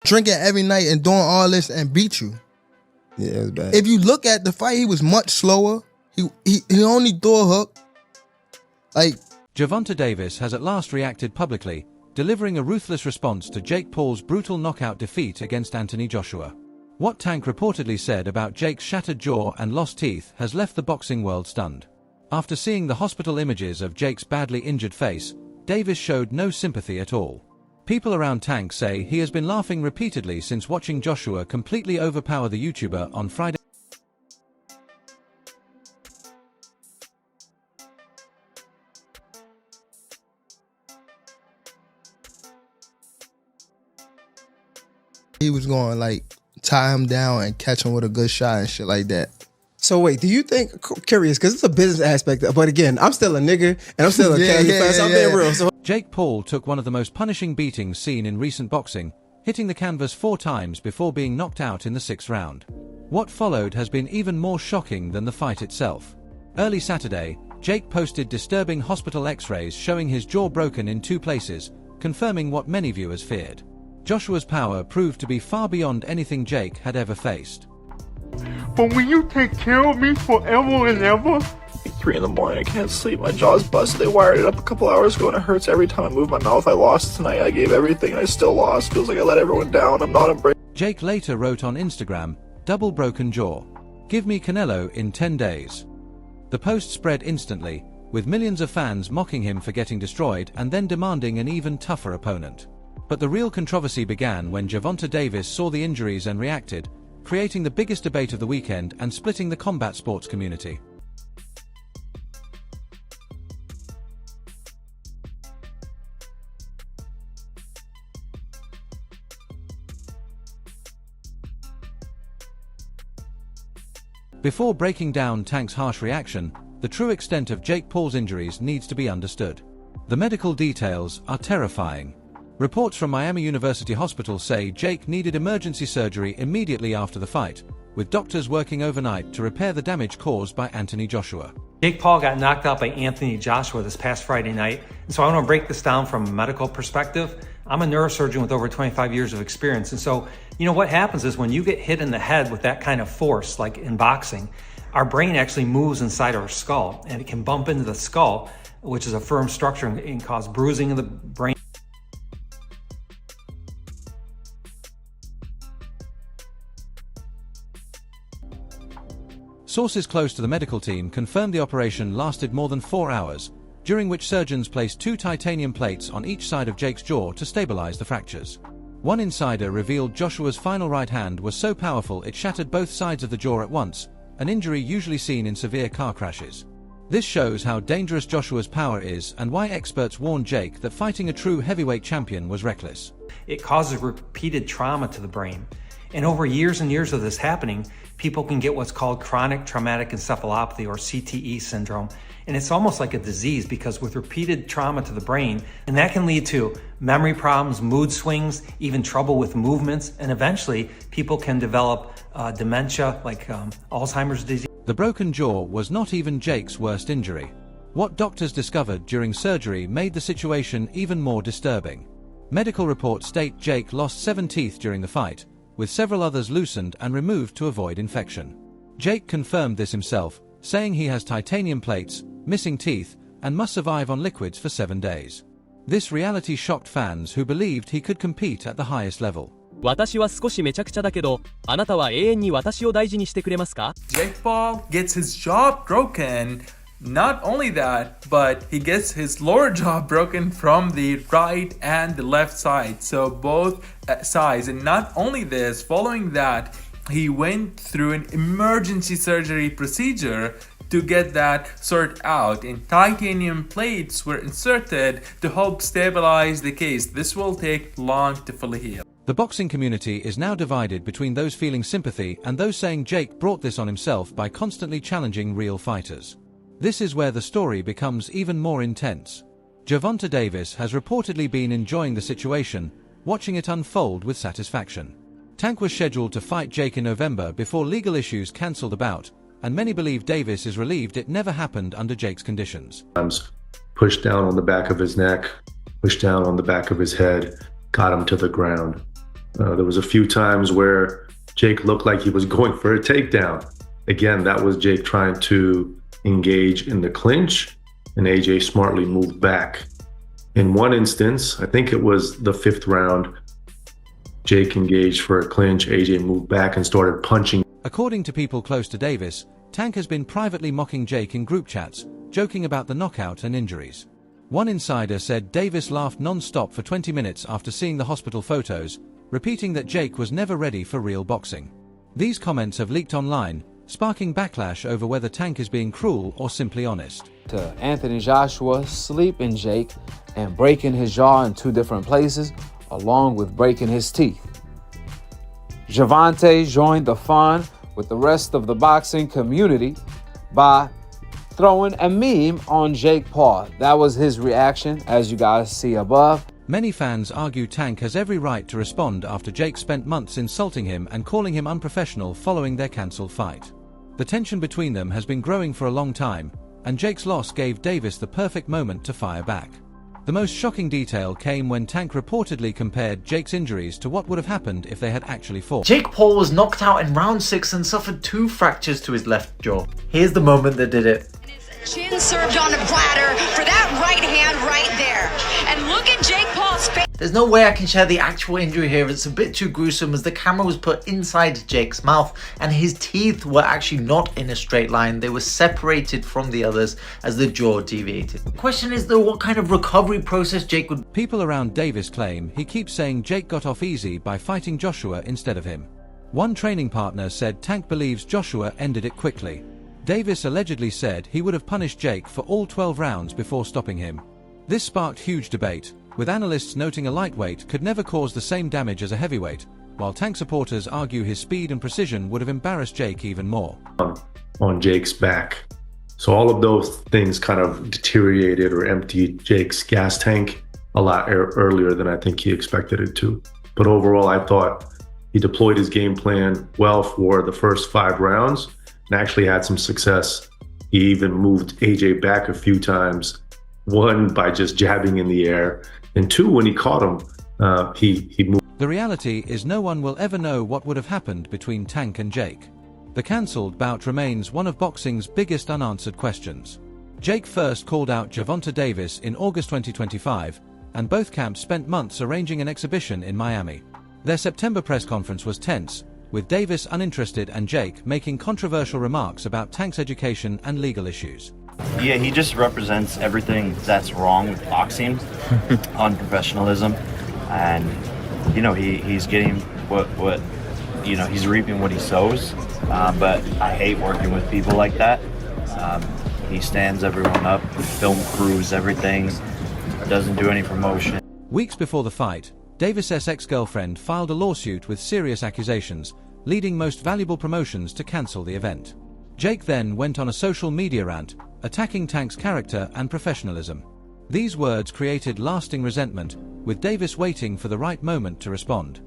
drinking every night and doing all this and beat you. Yeah, it was bad. If you look at the fight, he was much slower. He only threw a hook. Gervonta Davis has at last reacted publicly, delivering a ruthless response to Jake Paul's brutal knockout defeat against Anthony Joshua. What Tank reportedly said about Jake's shattered jaw and lost teeth has left the boxing world stunned. After seeing the hospital images of Jake's badly injured face, Davis showed no sympathy at all. People around Tank say he has been laughing repeatedly since watching Joshua completely overpower the YouTuber on Friday. He was going to tie him down and catch him with a good shot and shit like that. So wait, do you think, curious, because it's a business aspect, but again, I'm still a nigga and I'm still a casual fan, so I'm being real. So Jake Paul took one of the most punishing beatings seen in recent boxing, hitting the canvas 4 times before being knocked out in the 6th round. What followed has been even more shocking than the fight itself. Early Saturday, Jake posted disturbing hospital x-rays showing his jaw broken in 2 places, confirming what many viewers feared. Joshua's power proved to be far beyond anything Jake had ever faced. But will you take care of me forever and ever? 3 in the morning, I can't sleep, my jaw's busted. They wired it up a couple hours ago and it hurts every time I move my mouth. I lost tonight, I gave everything and I still lost. Feels like I let everyone down, I'm not embraced. Jake later wrote on Instagram, "Double broken jaw. Give me Canelo in 10 days." The post spread instantly, with millions of fans mocking him for getting destroyed and then demanding an even tougher opponent. But the real controversy began when Gervonta Davis saw the injuries and reacted, creating the biggest debate of the weekend and splitting the combat sports community. Before breaking down Tank's harsh reaction, the true extent of Jake Paul's injuries needs to be understood. The medical details are terrifying. Reports from Miami University Hospital say Jake needed emergency surgery immediately after the fight, with doctors working overnight to repair the damage caused by Anthony Joshua. Jake Paul got knocked out by Anthony Joshua this past Friday night, and so I want to break this down from a medical perspective. I'm a neurosurgeon with over 25 years of experience, and so what happens is when you get hit in the head with that kind of force, like in boxing, our brain actually moves inside our skull, and it can bump into the skull, which is a firm structure, and cause bruising of the brain. Sources close to the medical team confirmed the operation lasted more than 4 hours, during which surgeons placed 2 titanium plates on each side of Jake's jaw to stabilize the fractures. One insider revealed Joshua's final right hand was so powerful it shattered both sides of the jaw at once, an injury usually seen in severe car crashes. This shows how dangerous Joshua's power is and why experts warned Jake that fighting a true heavyweight champion was reckless. It causes repeated trauma to the brain. And over years and years of this happening, people can get what's called chronic traumatic encephalopathy, or CTE syndrome. And it's almost like a disease because with repeated trauma to the brain, and that can lead to memory problems, mood swings, even trouble with movements, and eventually people can develop dementia, like Alzheimer's disease. The broken jaw was not even Jake's worst injury. What doctors discovered during surgery made the situation even more disturbing. Medical reports state Jake lost 7 teeth during the fight, with several others loosened and removed to avoid infection. Jake confirmed this himself, saying he has titanium plates, missing teeth, and must survive on liquids for 7 days. This reality shocked fans who believed he could compete at the highest level. 私は少しめちゃくちゃだけど、あなたは永遠に私を大事にしてくれますか? Jake Paul gets his jaw broken. Not only that, but he gets his lower jaw broken from the right and the left side. So both sides. And not only this, following that, he went through an emergency surgery procedure to get that sorted out, and titanium plates were inserted to help stabilize the case. This will take long to fully heal. The boxing community is now divided between those feeling sympathy and those saying Jake brought this on himself by constantly challenging real fighters. This is where the story becomes even more intense. Gervonta Davis has reportedly been enjoying the situation, watching it unfold with satisfaction. Tank was scheduled to fight Jake in November before legal issues cancelled the bout, and many believe Davis is relieved it never happened under Jake's conditions. Pushed down on the back of his neck, pushed down on the back of his head, got him to the ground. There was a few times where Jake looked like he was going for a takedown. Again, that was Jake trying to engage in the clinch, and AJ smartly moved back. In one instance, I think it was the 5th round, Jake engaged for a clinch, AJ moved back and started punching. According to people close to Davis, Tank has been privately mocking Jake in group chats, joking about the knockout and injuries. One insider said Davis laughed non-stop for 20 minutes after seeing the hospital photos, repeating that Jake was never ready for real boxing. These comments have leaked online, sparking backlash over whether Tank is being cruel or simply honest. To Anthony Joshua sleeping Jake and breaking his jaw in 2 different places, along with breaking his teeth. Gervonta joined the fun with the rest of the boxing community by throwing a meme on Jake Paul. That was his reaction, as you guys see above. Many fans argue Tank has every right to respond after Jake spent months insulting him and calling him unprofessional following their cancelled fight. The tension between them has been growing for a long time, and Jake's loss gave Davis the perfect moment to fire back. The most shocking detail came when Tank reportedly compared Jake's injuries to what would have happened if they had actually fought. Jake Paul was knocked out in round 6 and suffered 2 fractures to his left jaw. Here's the moment that did it. Chin served on a platter for that right hand right there. And look at Jake Paul's face. There's no way I can share the actual injury here. It's a bit too gruesome as the camera was put inside Jake's mouth and his teeth were actually not in a straight line. They were separated from the others as the jaw deviated. The question is though, what kind of recovery process Jake would... People around Davis claim he keeps saying Jake got off easy by fighting Joshua instead of him. One training partner said Tank believes Joshua ended it quickly. Davis allegedly said he would have punished Jake for all 12 rounds before stopping him. This sparked huge debate, with analysts noting a lightweight could never cause the same damage as a heavyweight, while Tank supporters argue his speed and precision would have embarrassed Jake even more. On Jake's back. So all of those things kind of deteriorated or emptied Jake's gas tank a lot earlier than I think he expected it to. But overall, I thought he deployed his game plan well for the first 5 rounds and actually had some success. He even moved AJ back a few times, 1 by just jabbing in the air, and 2 when he caught him, he moved. The reality is no one will ever know what would have happened between Tank and Jake. The cancelled bout remains one of boxing's biggest unanswered questions. Jake first called out Gervonta Davis in August 2025, and both camps spent months arranging an exhibition in Miami. Their September press conference was tense, with Davis uninterested and Jake making controversial remarks about Tank's education and legal issues. Yeah, he just represents everything that's wrong with boxing, unprofessionalism, and he's getting what he's reaping what he sows. But I hate working with people like that. He stands everyone up, film crews, everything, doesn't do any promotion. Weeks before the fight, Davis' ex-girlfriend filed a lawsuit with serious accusations, leading Most Valuable Promotions to cancel the event. Jake then went on a social media rant, attacking Tank's character and professionalism. These words created lasting resentment, with Davis waiting for the right moment to respond.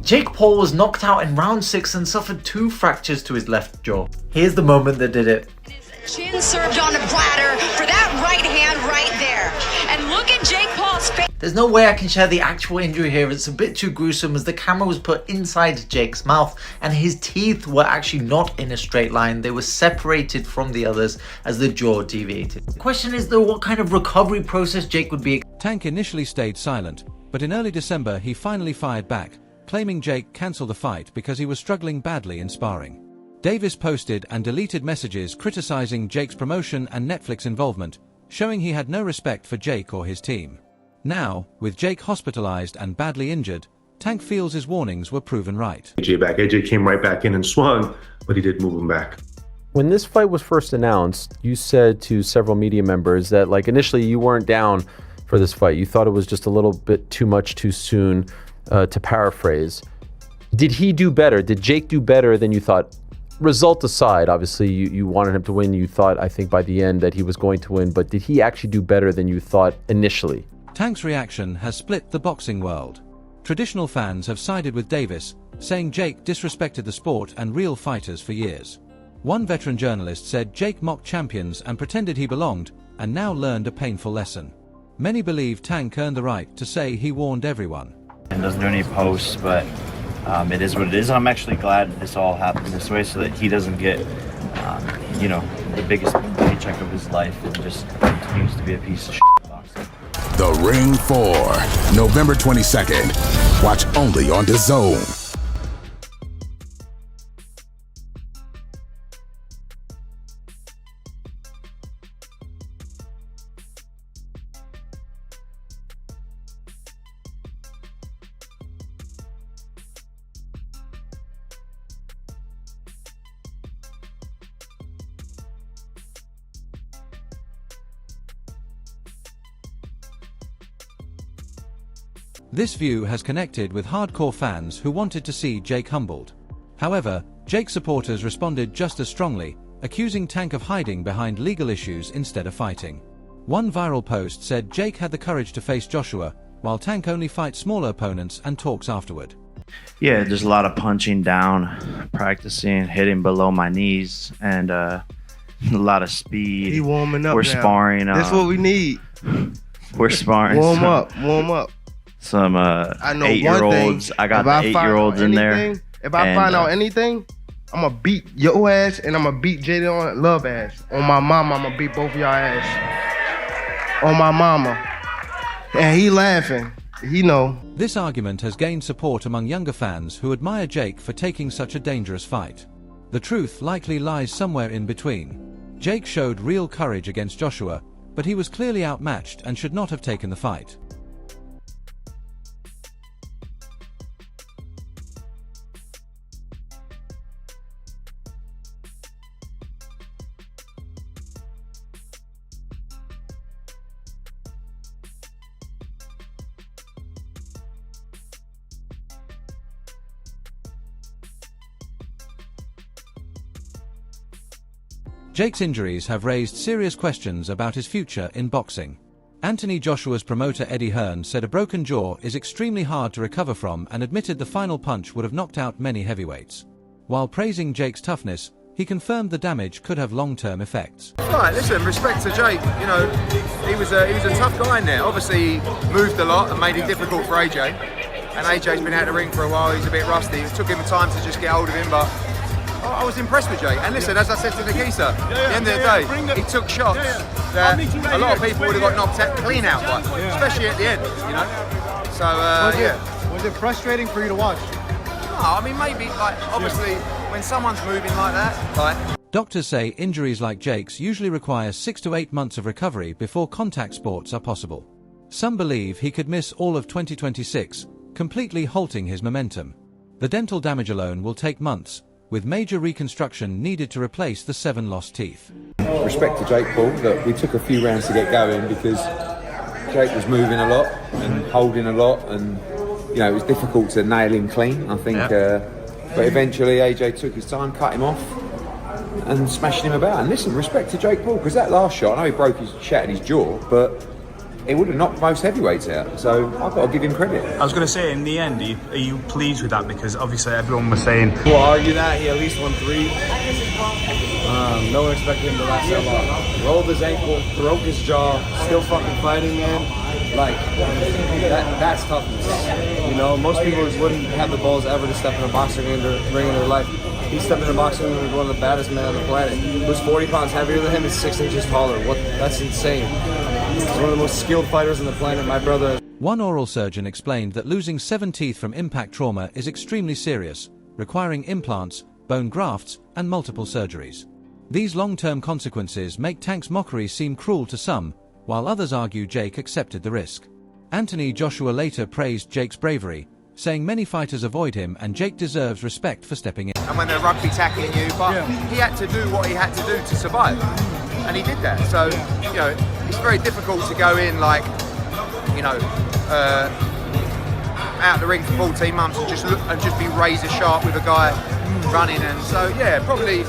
Jake Paul was knocked out in round 6 and suffered 2 fractures to his left jaw. Here's the moment that did it. Chin served on a platter for that right hand right there. And look at Jake Paul's face. There's no way I can share the actual injury here. It's a bit too gruesome as the camera was put inside Jake's mouth and his teeth were actually not in a straight line. They were separated from the others as the jaw deviated. The question is though, what kind of recovery process Jake would be... Tank initially stayed silent, but in early December he finally fired back, claiming Jake cancelled the fight because he was struggling badly in sparring. Davis posted and deleted messages criticizing Jake's promotion and Netflix involvement, showing he had no respect for Jake or his team. Now, with Jake hospitalized and badly injured, Tank feels his warnings were proven right. AJ came right back in and swung, but he did move him back. When this fight was first announced, you said to several media members that initially you weren't down for this fight. You thought it was just a little bit too much too soon, to paraphrase. Did he do better? Did Jake do better than you thought? Result aside, obviously you wanted him to win. You thought, I think by the end, that he was going to win, but did he actually do better than you thought initially? Tank's reaction has split the boxing world. Traditional fans have sided with Davis, saying Jake disrespected the sport and real fighters for years. One veteran journalist said Jake mocked champions and pretended he belonged, and now learned a painful lesson. Many believe Tank earned the right to say he warned everyone. and doesn't do any posts, but it is what it is. And I'm actually glad this all happened this way so that he doesn't get, you know, the biggest paycheck of his life and just continues to be a piece of shit boxing. The Ring 4, November 22nd. Watch only on DAZN. This view has connected with hardcore fans who wanted to see Jake humbled. However, Jake supporters responded just as strongly, accusing Tank of hiding behind legal issues instead of fighting. One viral post said Jake had the courage to face Joshua, while Tank only fights smaller opponents and talks afterward. Yeah, there's a lot of punching down, practicing, hitting below my knees, and a lot of speed. He warming up. We're now. sparring. That's what we need. We're sparring. Warm up. Some I know 8-year-olds. I got the 8-year-olds in there. If I find out anything, I'm gonna beat your ass and I'm gonna beat Jaden on Love ass. On my mama, I'm gonna beat both of y'all ass. On my mama. And he laughing. He know. This argument has gained support among younger fans who admire Jake for taking such a dangerous fight. The truth likely lies somewhere in between. Jake showed real courage against Joshua, but he was clearly outmatched and should not have taken the fight. Jake's injuries have raised serious questions about his future in boxing. Anthony Joshua's promoter Eddie Hearn said a broken jaw is extremely hard to recover from and admitted the final punch would have knocked out many heavyweights. While praising Jake's toughness, he confirmed the damage could have long-term effects. Right, listen, respect to Jake. You know, he was a tough guy in there. Obviously, he moved a lot and made it difficult for AJ. And AJ's been out of the ring for a while. He's a bit rusty. It took him time to just get hold of him, but I was impressed with Jake. And listen, as I said to the geezer, at the end of the day, he took shots that a lot of people would have got knocked out, clean out by, especially at the end, you know. So, yeah. Was it frustrating for you to watch? No, I mean, maybe, like, obviously, when someone's moving like that, like... Doctors say injuries like Jake's usually require 6 to 8 months of recovery before contact sports are possible. Some believe he could miss all of 2026, completely halting his momentum. The dental damage alone will take months, with major reconstruction needed to replace the 7 lost teeth. Respect to Jake Paul that we took a few rounds to get going because Jake was moving a lot and holding a lot, and you know it was difficult to nail him clean. I think, but eventually AJ took his time, cut him off, and smashing him about. And listen, respect to Jake Paul because that last shot, I know he broke his shattered his jaw, but it would have knocked most heavyweights out, so I've got to give him credit. I was going to say, in the end, are you pleased with that? Because obviously everyone was saying... We'll argue that he at least won 3. No one expected him to last that long. Rolled his ankle, broke his jaw, still fucking fighting, man. Like, that's toughness. You know, most people just wouldn't have the balls ever to step in a boxing ring in their life. He stepped in a boxing ring with one of the baddest men on the planet. Who's 40 pounds heavier than him and 6 inches taller. That's insane. He's one of the most skilled fighters on the planet, my brother. One oral surgeon explained that losing 7 teeth from impact trauma is extremely serious, requiring implants, bone grafts, and multiple surgeries. These long-term consequences make Tank's mockery seem cruel to some, while others argue Jake accepted the risk. Anthony Joshua later praised Jake's bravery, saying many fighters avoid him and Jake deserves respect for stepping in. And when they're rugby tackling you, but he had to do what he had to do to survive. And he did that. So, you know, it's very difficult to go in like, you know, out of the ring for 14 months and just be razor sharp with a guy running. And so, yeah, probably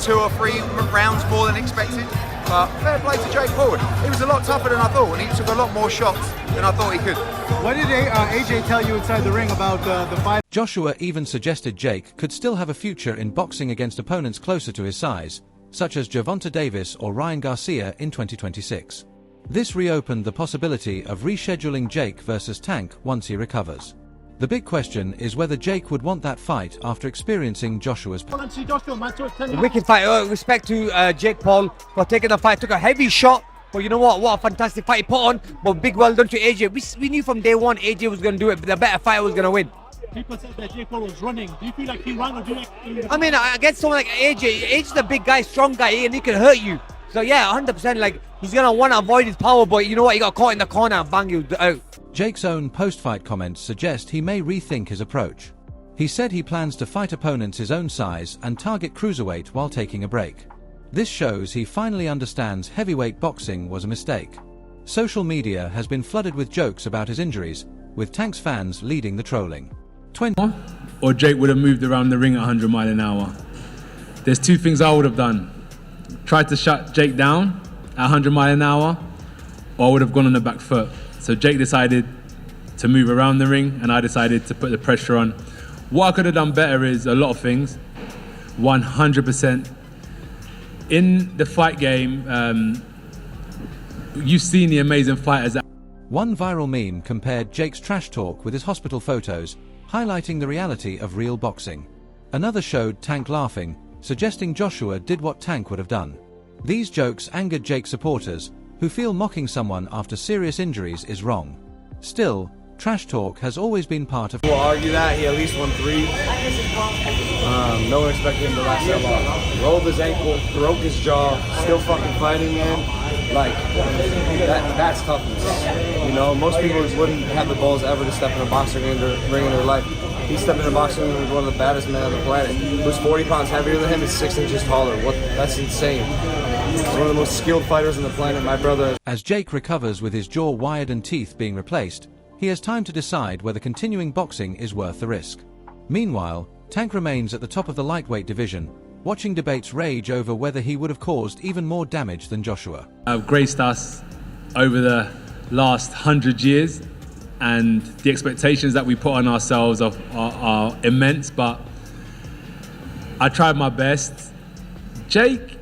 2 or 3 rounds more than expected. But fair play to Jake Paul. He was a lot tougher than I thought, and he took a lot more shots than I thought he could. What did AJ tell you inside the ring about the fight? Joshua even suggested Jake could still have a future in boxing against opponents closer to his size, such as Gervonta Davis or Ryan Garcia in 2026. This reopened the possibility of rescheduling Jake versus Tank once he recovers. The big question is whether Jake would want that fight after experiencing Joshua's Wicked fight. Respect to Jake Paul for taking the fight. Took a heavy shot, but you know what? What a fantastic fight he put on. But big well done to AJ. We knew from day one AJ was going to do it, but the better fighter was going to win. People said that Jake Paul was running. Do you feel like he ran, or do you like? I mean, against someone like AJ, AJ's a big guy, strong guy, and he can hurt you. So yeah, 100%. Like he's gonna want to avoid his power, but you know what? He got caught in the corner and bang you out. Jake's own post-fight comments suggest he may rethink his approach. He said he plans to fight opponents his own size and target cruiserweight while taking a break. This shows he finally understands heavyweight boxing was a mistake. Social media has been flooded with jokes about his injuries, with Tank's fans leading the trolling. Or Jake would have moved around the ring at 100 miles an hour. There's two things I would have done. Tried to shut Jake down at 100 miles an hour, or I would have gone on the back foot. So Jake decided to move around the ring, and I decided to put the pressure on. What I could have done better is a lot of things. 100%. In the fight game, you've seen the amazing fighters. One viral meme compared Jake's trash talk with his hospital photos, highlighting the reality of real boxing. Another showed Tank laughing, suggesting Joshua did what Tank would have done. These jokes angered Jake's supporters, who feel mocking someone after serious injuries is wrong. Still, trash talk has always been part of... We'll argue that he at least won 3. No one expected him to last that long. Rolled his ankle, broke his jaw, still fucking fighting, man. Like, that's toughness. You know, most people wouldn't have the balls ever to step in a boxing ring in their life. He stepped in a boxing ring with one of the baddest men on the planet. Who's 40 pounds heavier than him and 6 inches taller. That's insane. He's one of the most skilled fighters on the planet, my brother. As Jake recovers with his jaw wired and teeth being replaced, he has time to decide whether continuing boxing is worth the risk. Meanwhile, Tank remains at the top of the lightweight division, watching debates rage over whether he would have caused even more damage than Joshua. Have graced us over the last 100 years, and the expectations that we put on ourselves are immense, but I tried my best. Jake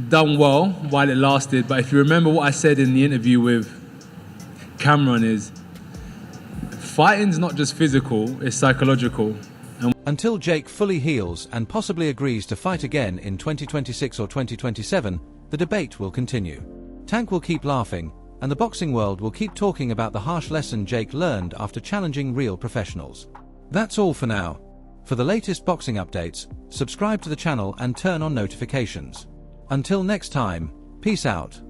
done well while it lasted, but if you remember what I said in the interview with Cameron, is fighting's not just physical, it's psychological. Until Jake fully heals and possibly agrees to fight again in 2026 or 2027, the debate will continue. Tank will keep laughing, and the boxing world will keep talking about the harsh lesson Jake learned after challenging real professionals. That's all for now. For the latest boxing updates, subscribe to the channel and turn on notifications. Until next time, peace out.